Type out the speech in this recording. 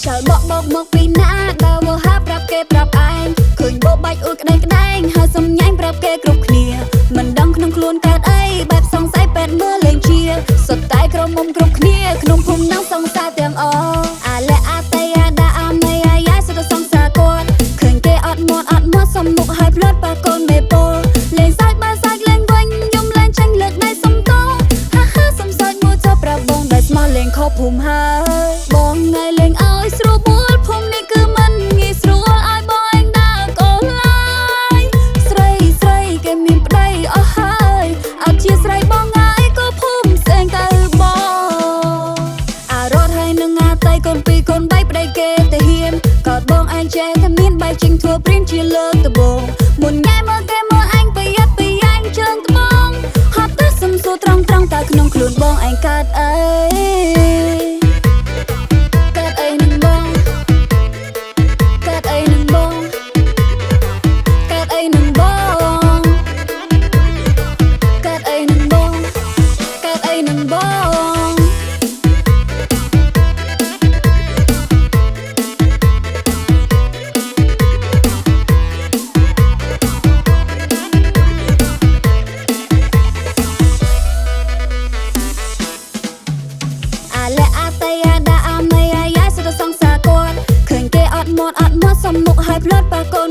ចើបកមកពីណាដើរមកហាប្រាប់គេប្រាប់ឯងឃើញបោបាច់អួយក្តែងក្តែងហើយសំញ៉ាញ់ប្រាប់គេគ្រប់គ្នាមិនដឹងក្នុងខ្លួនកើតអីបែបសង្ស័យពេទ្យមើលលេងជាសុទ្ធតែក្រុមមុំគ្រប់គ្នាក្នុងភូមិនឹងសង្សារទាំងអអាលែអាតៃអាដាអាមេអាយ៉ាសុទ្ធសង្សារគាត់ឃើញគេអត់មាត់សំមុខហើយផ្លត់ប៉ាកូនមេពោលេងសាច់បានសាច់លេងវិញយំលេងចាញ់លើកដៃសំតោហាសំសើចមួយចុះប្រាប់បងដែលស្មោះលេងខុសភូមិហើយបងថ្ងៃលេងឲ្យស្រួលបួលភូមិនេះគឺមិនងាយស្រួលឲ្យបងឯងដើរកូនឡាយស្រីគេមានប្តីអស់ហើយអត់ជាស្រីបងហើយក៏ភូមិផ្សេងទៅបងអារត់ហើយនឹងអាតៃកូនពីរកូនបីប្តីគេទៅហ៊ានក៏បងឯងចេះតែមានបែបជិញធ្វើព្រៀនជាលើកដំបូងមុនញ៉ែមើលគេមើលអញប្រយ័ត្នពីឯងជើងត្បូងហត់ទៅសំសួរត្រង់តើក្នុងខ្លួនបងឯងកើតអីសំមុខហើយផ្លត់ប៉ាកូន